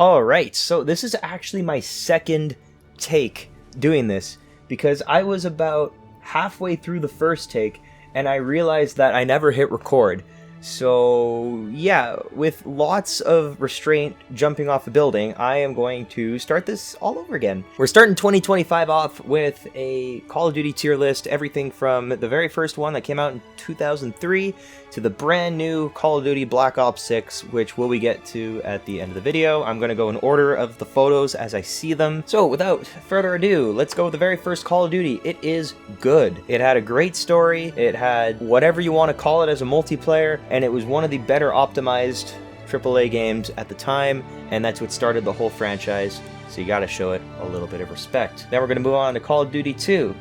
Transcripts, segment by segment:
Alright, so this is actually my second take doing this, because I was about halfway through the first take, and I realized that I never hit record. So yeah, with lots of restraint jumping off a building, I am going to start this all over again. We're starting 2025 off with a Call of Duty tier list, everything from the very first one that came out in 2003 to the brand new Call of Duty Black Ops 6, which we get to at the end of the video. I'm going to go in order of the photos as I see them. So without further ado, let's go with the very first Call of Duty. It is good. It had a great story. It had whatever you want to call it as a multiplayer, and it was one of the better optimized AAA games at the time, and that's what started the whole franchise, so you gotta show it a little bit of respect. Then we're gonna move on to Call of Duty 2.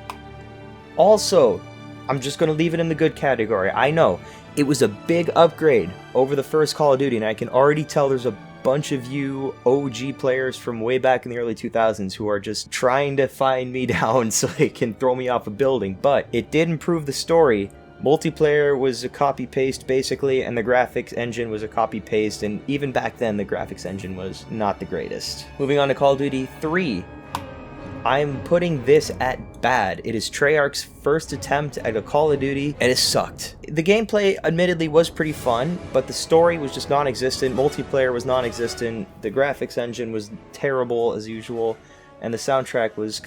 Also, I'm just gonna leave it in the good category. I know, it was a big upgrade over the first Call of Duty, and I can already tell there's a bunch of you OG players from way back in the early 2000s who are just trying to find me down so they can throw me off a building, but it did improve the story. Multiplayer was a copy-paste basically, and the graphics engine was a copy-paste, and even back then the graphics engine was not the greatest. Moving on to Call of Duty 3. I'm putting this at bad. It is Treyarch's first attempt at a Call of Duty, and it sucked. The gameplay admittedly was pretty fun, but the story was just non-existent, multiplayer was non-existent, the graphics engine was terrible as usual, and the soundtrack was...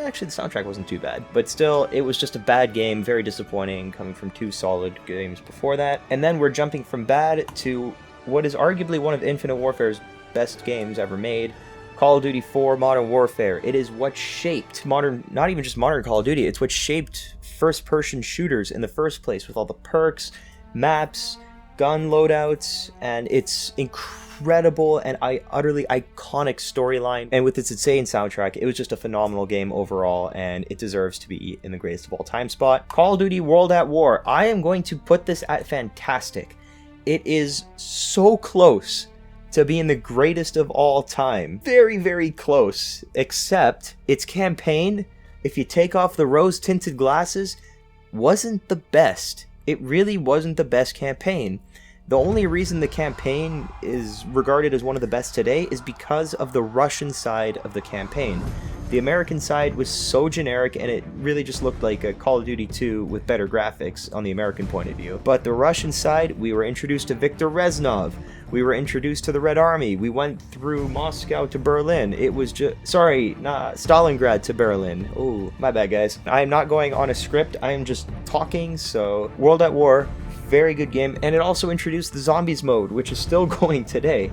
Actually, the soundtrack wasn't too bad, but still, it was just a bad game, very disappointing, coming from two solid games before that. And then we're jumping from bad to what is arguably one of Infinite Warfare's best games ever made, Call of Duty 4 Modern Warfare. It is what shaped modern, not even just modern Call of Duty, it's what shaped first-person shooters in the first place, with all the perks, maps, gun loadouts, and its incredible and utterly iconic storyline, and with its insane soundtrack. It was just a phenomenal game overall, and it deserves to be in the greatest of all time spot. Call of Duty World at War. I am going to put this at fantastic. It is so close to being the greatest of all time. Very, very close, except its campaign, if you take off the rose-tinted glasses, wasn't the best. It really wasn't the best campaign. The only reason the campaign is regarded as one of the best today is because of the Russian side of the campaign. The American side was so generic, and it really just looked like a Call of Duty 2 with better graphics on the American point of view. But the Russian side, we were introduced to Viktor Reznov. We were introduced to the Red Army. We went through Moscow to Berlin. It was just... Stalingrad to Berlin. Oh, my bad, guys. I am not going on a script. I am just talking, so... World at War, very good game. And it also introduced the Zombies mode, which is still going today.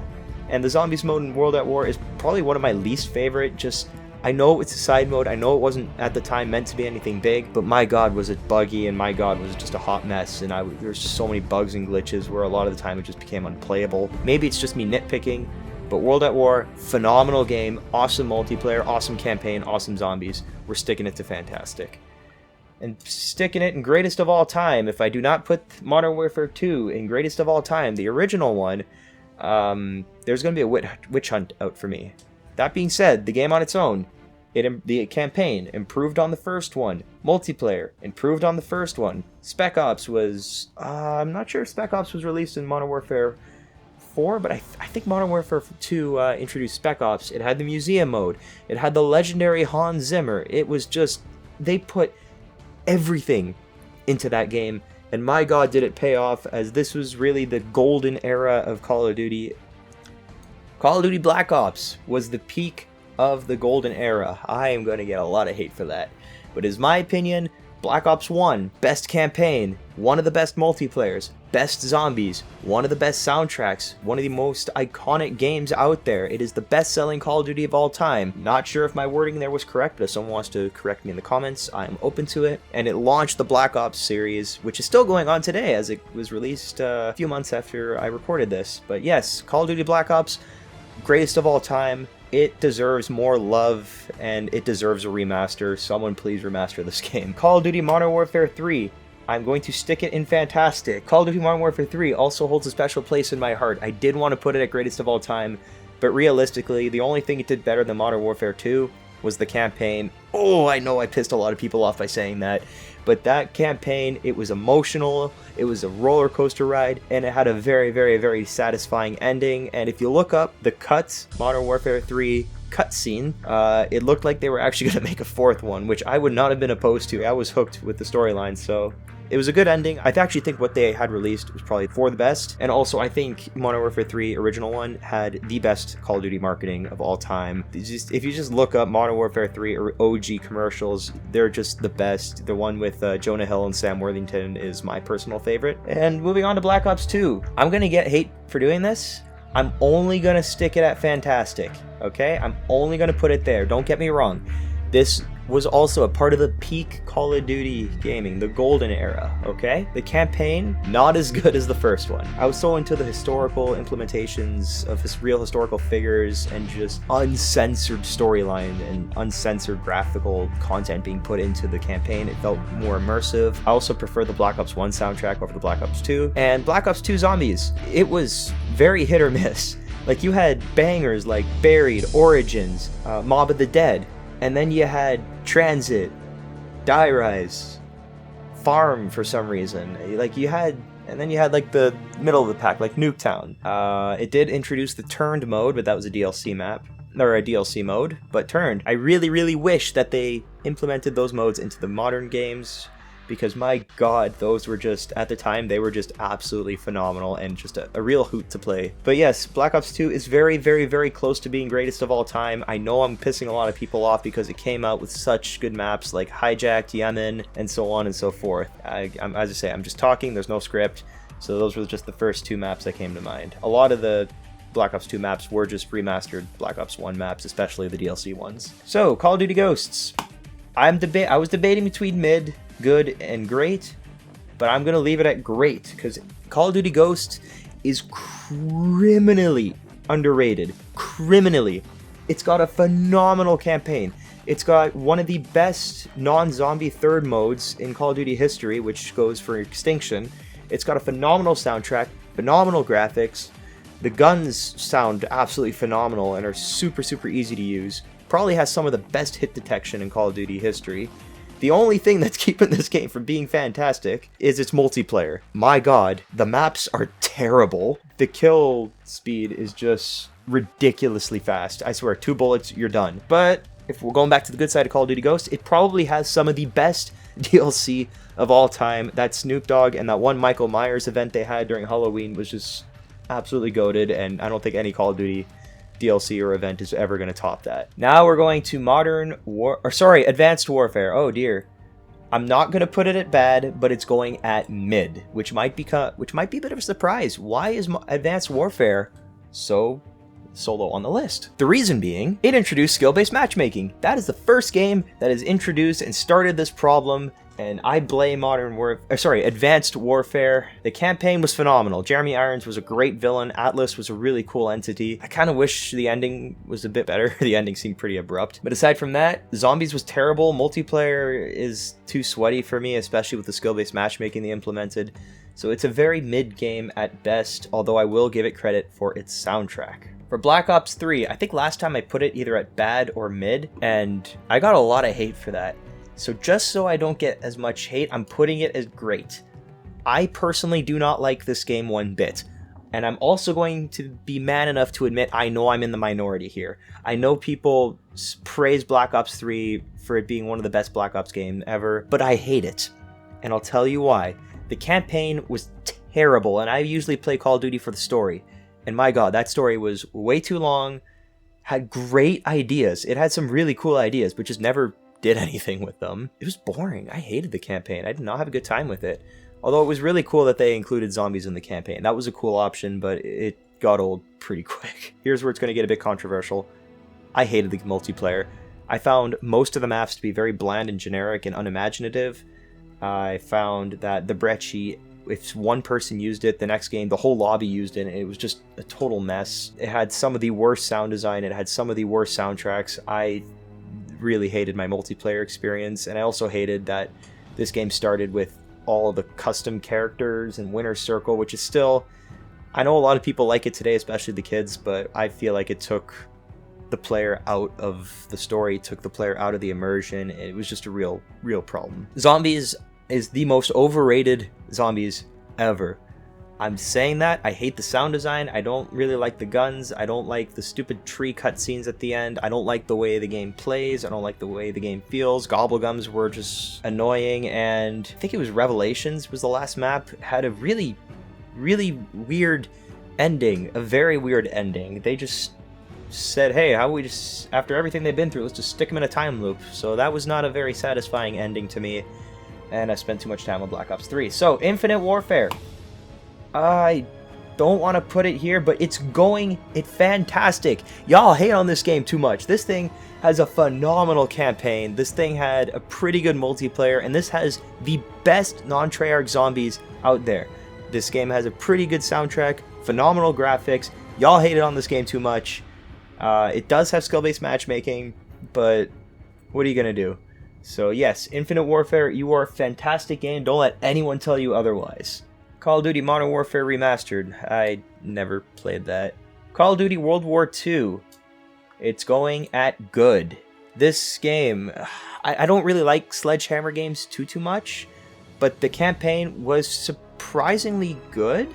And the Zombies mode in World at War is probably one of my least favorite. Just... I know it's a side mode, I know it wasn't at the time meant to be anything big, but my god was it buggy, and my god was it just a hot mess, and there's just so many bugs and glitches where a lot of the time it just became unplayable. Maybe it's just me nitpicking, but World at War, phenomenal game, awesome multiplayer, awesome campaign, awesome zombies. We're sticking it to fantastic. And sticking it in greatest of all time, if I do not put Modern Warfare 2 in greatest of all time, the original one, there's going to be a witch hunt out for me. That being said, the game on its own, the campaign improved on the first one. Multiplayer improved on the first one. Spec Ops was... I'm not sure if Spec Ops was released in Modern Warfare 4, but I think Modern Warfare 2 introduced Spec Ops. It had the museum mode. It had the legendary Hans Zimmer. It was just... They put everything into that game, and my god did it pay off, as this was really the golden era of Call of Duty. Call of Duty Black Ops was the peak of the golden era. I am going to get a lot of hate for that, but it's my opinion. Black Ops 1, best campaign, one of the best multiplayers, best zombies, one of the best soundtracks, one of the most iconic games out there. It is the best-selling Call of Duty of all time. Not sure if my wording there was correct, but if someone wants to correct me in the comments, I am open to it. And it launched the Black Ops series, which is still going on today, as it was released a few months after I recorded this. But yes, Call of Duty Black Ops, greatest of all time. It deserves more love, and it deserves a remaster. Someone please remaster this game. Call of Duty Modern Warfare 3. I'm going to stick it in fantastic. Call of Duty Modern Warfare 3 also holds a special place in my heart. I did want to put it at greatest of all time, but realistically, the only thing it did better than Modern Warfare 2 was the campaign. Oh, I know I pissed a lot of people off by saying that, but that campaign, it was emotional, it was a roller coaster ride, and it had a very, very, very satisfying ending. And if you look up the cuts, Modern Warfare 3 cutscene, it looked like they were actually going to make a fourth one, which I would not have been opposed to. I was hooked with the storyline, so it was a good ending. I actually think what they had released was probably for the best, and also I think Modern Warfare 3 original one had the best Call of Duty marketing of all time. If you just look up Modern Warfare 3 or OG commercials, they're just the best. The one with Jonah Hill and Sam Worthington is my personal favorite. And moving on to Black Ops 2. I'm gonna get hate for doing this. I'm only gonna stick it at Fantastic, okay? I'm only gonna put it there, don't get me wrong. This was also a part of the peak Call of Duty gaming, the golden era, okay? The campaign, not as good as the first one. I was so into the historical implementations of real historical figures and just uncensored storyline and uncensored graphical content being put into the campaign. It felt more immersive. I also prefer the Black Ops 1 soundtrack over the Black Ops 2. And Black Ops 2 Zombies, it was very hit or miss. Like, you had bangers like Buried, Origins, Mob of the Dead, and then you had Transit, Die Rise, Farm for some reason. Like, you had, and then you had like the middle of the pack, like Nuketown. It did introduce the turned mode, but that was a DLC map, or a DLC mode, but turned. I really, really wish that they implemented those modes into the modern games, because my god, those were just, at the time, they were just absolutely phenomenal and just a real hoot to play. But yes, Black Ops 2 is very, very, very close to being greatest of all time. I know I'm pissing a lot of people off because it came out with such good maps like Hijacked, Yemen, and so on and so forth. As I say, I'm just talking, there's no script, so those were just the first two maps that came to mind. A lot of the Black Ops 2 maps were just remastered Black Ops 1 maps, especially the DLC ones. So, Call of Duty Ghosts. I was debating between mid, good, and great, but I'm gonna leave it at great because Call of Duty Ghosts is criminally underrated. Criminally. It's got a phenomenal campaign. It's got one of the best non-zombie third modes in Call of Duty history, which goes for Extinction. It's got a phenomenal soundtrack, phenomenal graphics. The guns sound absolutely phenomenal and are super, super easy to use. Probably has some of the best hit detection in Call of Duty history. The only thing that's keeping this game from being fantastic is its multiplayer. My god, the maps are terrible. The kill speed is just ridiculously fast. I swear, 2 bullets, you're done. But if we're going back to the good side of Call of Duty Ghosts, it probably has some of the best DLC of all time. That Snoop Dogg and that one Michael Myers event they had during Halloween was just absolutely goated, and I don't think any Call of Duty DLC or event is ever going to top that. Now we're going to Advanced Warfare. Oh dear. I'm not going to put it at bad, but it's going at mid, which might be a bit of a surprise. Why is Advanced Warfare so solo on the list? The reason being, it introduced skill-based matchmaking. That is the first game that has introduced and started this problem, and I blame Advanced Warfare. The campaign was phenomenal. Jeremy Irons was a great villain. Atlas was a really cool entity. I kind of wish the ending was a bit better. The ending seemed pretty abrupt. But aside from that, Zombies was terrible. Multiplayer is too sweaty for me, especially with the skill-based matchmaking they implemented. So it's a very mid game at best, although I will give it credit for its soundtrack. For Black Ops 3, I think last time I put it either at bad or mid, and I got a lot of hate for that. So just so I don't get as much hate, I'm putting it as great. I personally do not like this game one bit. And I'm also going to be man enough to admit I know I'm in the minority here. I know people praise Black Ops 3 for it being one of the best Black Ops games ever, but I hate it. And I'll tell you why. The campaign was terrible, and I usually play Call of Duty for the story. And my god, that story was way too long, had great ideas. It had some really cool ideas, but just never did anything with them. It was boring. I hated the campaign. I did not have a good time with it. Although it was really cool that they included zombies in the campaign. That was a cool option, but it got old pretty quick. Here's where it's going to get a bit controversial. I hated the multiplayer. I found most of the maps to be very bland and generic and unimaginative. I found that the Brecci, if one person used it, the next game, the whole lobby used it, and it was just a total mess. It had some of the worst sound design. It had some of the worst soundtracks. I really hated my multiplayer experience, and I also hated that this game started with all of the custom characters and Winner's Circle, which is still, I know a lot of people like it today, especially the kids, but I feel like it took the player out of the story, took the player out of the immersion. It was just a real problem. Zombies is the most overrated zombies ever. I'm saying that. I hate the sound design. I don't really like the guns. I don't like the stupid tree cutscenes at the end. I don't like the way the game plays. I don't like the way the game feels. Gobblegums were just annoying, and I think it was Revelations was the last map, had a really weird ending, a very weird ending. They just said, hey, how we just, after everything they've been through, let's just stick them in a time loop. So that was not a very satisfying ending to me, and I spent too much time on Black Ops 3. So, Infinite Warfare. I don't want to put it here, but it's fantastic. Y'all hate on this game too much. This thing has a phenomenal campaign. This thing had a pretty good multiplayer, and this has the best non-Treyarch zombies out there. This game has a pretty good soundtrack, phenomenal graphics. Y'all hated on this game too much. It does have skill-based matchmaking, but what are you going to do? So yes, Infinite Warfare, you are a fantastic game. Don't let anyone tell you otherwise. Call of Duty Modern Warfare Remastered. I never played that. Call of Duty World War II. It's going at good. This game, I don't really like Sledgehammer games too much, but the campaign was surprisingly good.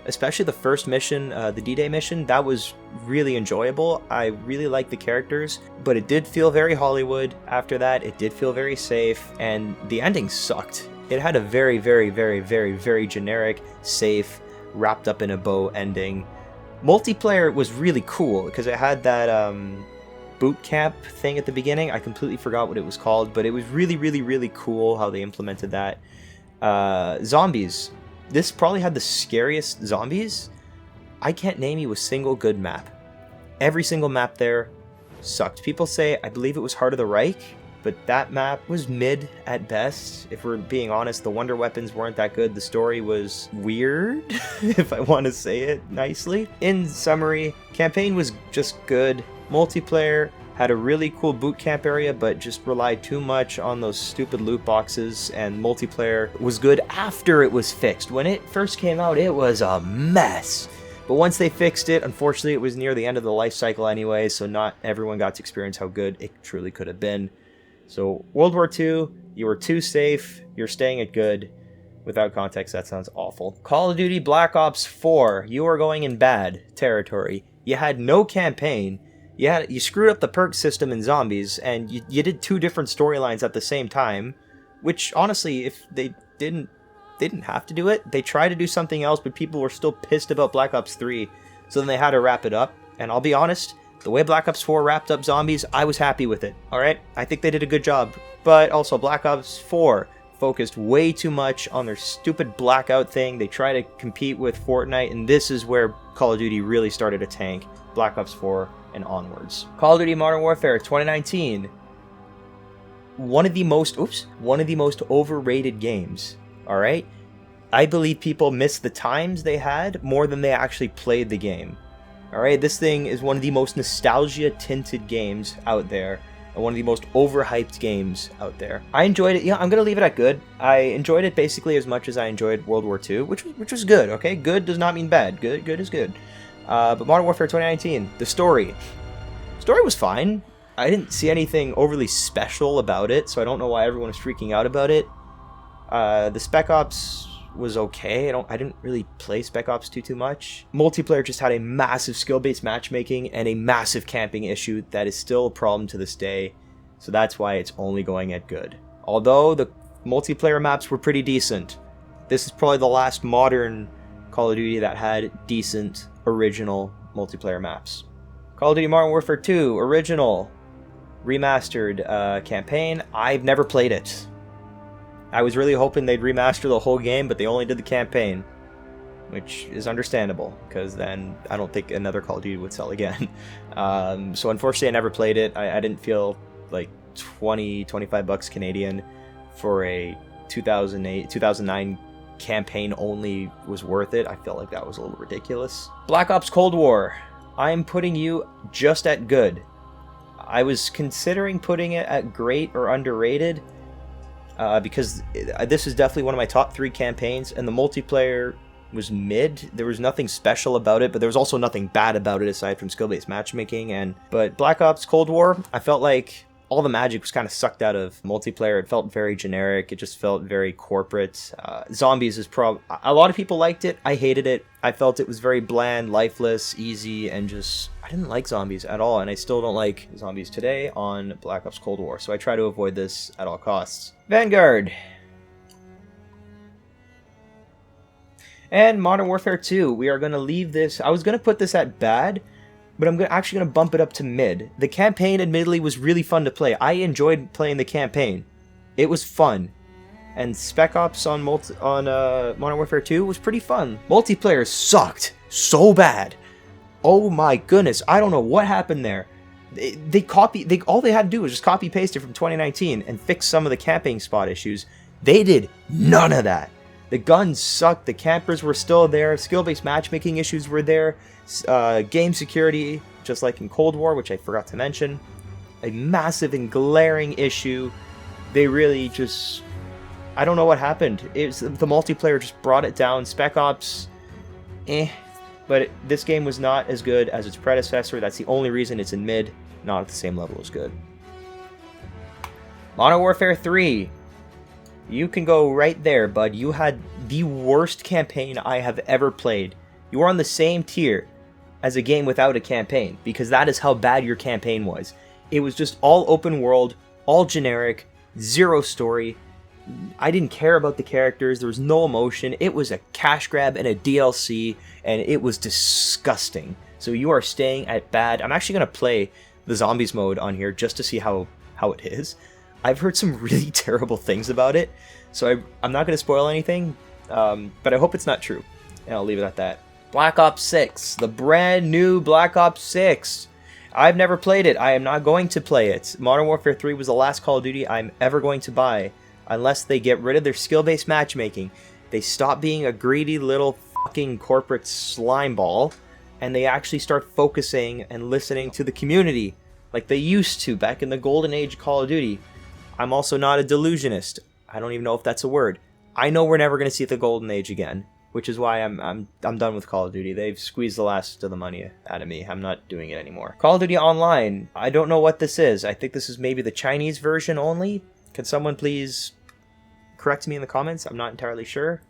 Especially the first mission, the D-Day mission, that was really enjoyable. I really liked the characters, but it did feel very Hollywood. After that, it did feel very safe, and the ending sucked. It had a very generic, safe, wrapped up in a bow ending. Multiplayer was really cool because it had that boot camp thing at the beginning. I completely forgot what it was called, but it was really cool how they implemented that. Zombies. This probably had the scariest zombies. I can't name you a single good map. Every single map there sucked. People say, I believe it was Heart of the Reich, but that map was mid at best. If we're being honest, the wonder weapons weren't that good. The story was weird, if I want to say it nicely. In summary, campaign was just good. Multiplayer had a really cool boot camp area, but just relied too much on those stupid loot boxes, and multiplayer was good after it was fixed. When it first came out, it was a mess. But once they fixed it, unfortunately, it was near the end of the life cycle anyway, so not everyone got to experience how good it truly could have been. So, World War II, you were too safe, you're staying at good. Without context, that sounds awful. Call of Duty Black Ops 4, you are going in bad territory. You had no campaign. You screwed up the perk system in Zombies, and you did two different storylines at the same time, which, honestly, if they didn't have to do it. They tried to do something else, but people were still pissed about Black Ops 3, so then they had to wrap it up. And I'll be honest, the way Black Ops 4 wrapped up Zombies, I was happy with it, alright? I think they did a good job. But also, Black Ops 4 focused way too much on their stupid blackout thing. They try to compete with Fortnite, and this is where Call of Duty really started to tank. Black Ops 4 and onwards. Call of Duty Modern Warfare 2019. One of the most overrated games. Alright? I believe people miss the times they had more than they actually played the game. Alright, this thing is one of the most nostalgia-tinted games out there, and one of the most overhyped games out there. I enjoyed it. Yeah, I'm gonna leave it at good. I enjoyed it basically as much as I enjoyed World War II, which was good, okay? Good does not mean bad. Good is good. But Modern Warfare 2019, the story. Story was fine. I didn't see anything overly special about it, so I don't know why everyone was freaking out about it. The Spec Ops was okay. I didn't really play Spec Ops too much. Multiplayer just had a massive skill-based matchmaking and a massive camping issue that is still a problem to this day, so that's why it's only going at good. Although the multiplayer maps were pretty decent, this is probably the last modern Call of Duty that had decent, original multiplayer maps. Call of Duty Modern Warfare 2, original, remastered campaign. I've never played it. I was really hoping they'd remaster the whole game, but they only did the campaign, which is understandable, because then I don't think another Call of Duty would sell again. So unfortunately, I never played it. I didn't feel like 25 bucks Canadian for a 2009 campaign only was worth it. I felt like that was a little ridiculous. Black Ops Cold War. I'm putting you just at good. I was considering putting it at great or underrated, because this is definitely one of my top 3 campaigns, and the multiplayer was mid. There was nothing special about it, but there was also nothing bad about it aside from skill-based matchmaking. But Black Ops Cold War, I felt like all the magic was kind of sucked out of multiplayer. It felt very generic. It just felt very corporate. Zombies is a lot of people liked it. I hated it. I felt it was very bland, lifeless, easy, and just... I didn't like zombies at all, and I still don't like zombies today on Black Ops Cold War, so I try to avoid this at all costs. Vanguard. And Modern Warfare 2. We are going to leave this... I was going to put this at bad, but I'm actually going to bump it up to mid. The campaign, admittedly, was really fun to play. I enjoyed playing the campaign. It was fun. And Spec Ops on Modern Warfare 2 was pretty fun. Multiplayer sucked so bad. Oh my goodness, I don't know what happened there. All they had to do was just copy paste it from 2019 and fix some of the camping spot issues. They did none of that. The guns sucked, the campers were still there, skill-based matchmaking issues were there, game security, just like in Cold War, which I forgot to mention, a massive and glaring issue. They really just... I don't know what happened. The multiplayer just brought it down. Spec Ops, But this game was not as good as its predecessor. That's the only reason it's in mid, not at the same level as good. Modern Warfare 3. You can go right there, bud. You had the worst campaign I have ever played. You are on the same tier as a game without a campaign, because that is how bad your campaign was. It was just all open world, all generic, zero story. I didn't care about the characters. There was no emotion. It was a cash grab and a DLC, and it was disgusting. So you are staying at bad. I'm actually going to play the zombies mode on here just to see how it is. I've heard some really terrible things about it, so I'm not going to spoil anything, but I hope it's not true, and I'll leave it at that. Black Ops 6, the brand new Black Ops 6. I've never played it. I am not going to play it. Modern Warfare 3 was the last Call of Duty I'm ever going to buy, unless they get rid of their skill-based matchmaking. They stop being a greedy little fucking corporate slime ball, and they actually start focusing and listening to the community like they used to back in the golden age of Call of Duty. I'm also not a delusionist. I don't even know if that's a word. I know we're never going to see the golden age again, which is why I'm done with Call of Duty. They've squeezed the last of the money out of me. I'm not doing it anymore. Call of Duty Online. I don't know what this is. I think this is maybe the Chinese version only. Can someone please correct me in the comments? I'm not entirely sure.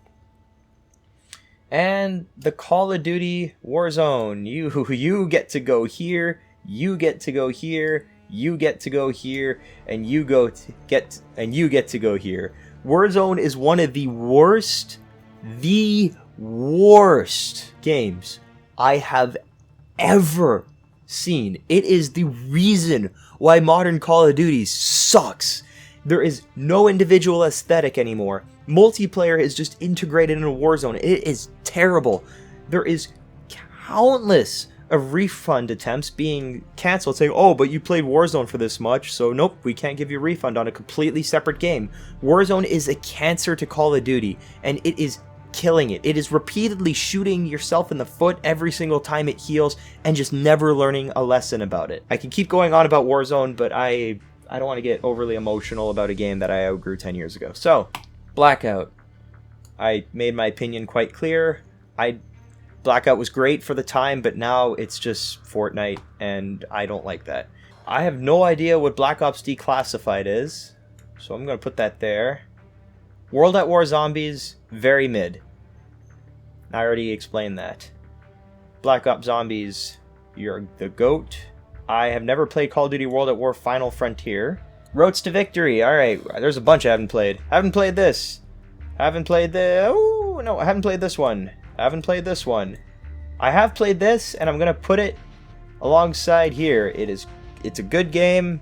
And the Call of Duty Warzone. You get to go here. You get to go here. You get to go here, and you get to go here. Warzone is one of the worst games I have ever seen. It is the reason why modern Call of Duty sucks. There is no individual aesthetic anymore. Multiplayer is just integrated into Warzone. It is terrible. There is countless of refund attempts being cancelled, saying, oh, but you played Warzone for this much, so nope, we can't give you a refund on a completely separate game. Warzone is a cancer to Call of Duty, and it is killing it. It is repeatedly shooting yourself in the foot every single time it heals, and just never learning a lesson about it. I can keep going on about Warzone, but I don't want to get overly emotional about a game that I outgrew 10 years ago. So, Blackout. I made my opinion quite clear. Blackout was great for the time, but now it's just Fortnite, and I don't like that. I have no idea what Black Ops Declassified is, so I'm going to put that there. World at War Zombies, very mid. I already explained that. Black Ops Zombies, you're the GOAT. I have never played Call of Duty World at War Final Frontier. Roads to Victory, alright, there's a bunch I haven't played. Haven't played this. Haven't played the... Oh, no, I haven't played this one. I haven't played this one. I have played this, and I'm gonna put it alongside here. It's a good game.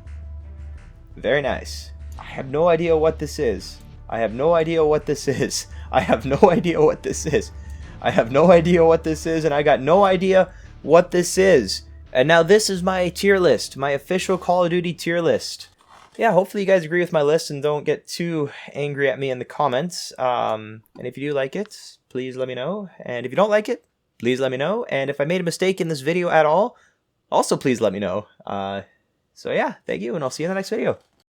Very nice. I have no idea what this is. I have no idea what this is. I have no idea what this is. I have no idea what this is, and I got no idea what this is. And now this is my tier list, my official Call of Duty tier list. Yeah, hopefully you guys agree with my list and don't get too angry at me in the comments. And if you do like it, please let me know. And if you don't like it, please let me know. And if I made a mistake in this video at all, also please let me know. So yeah, thank you, and I'll see you in the next video.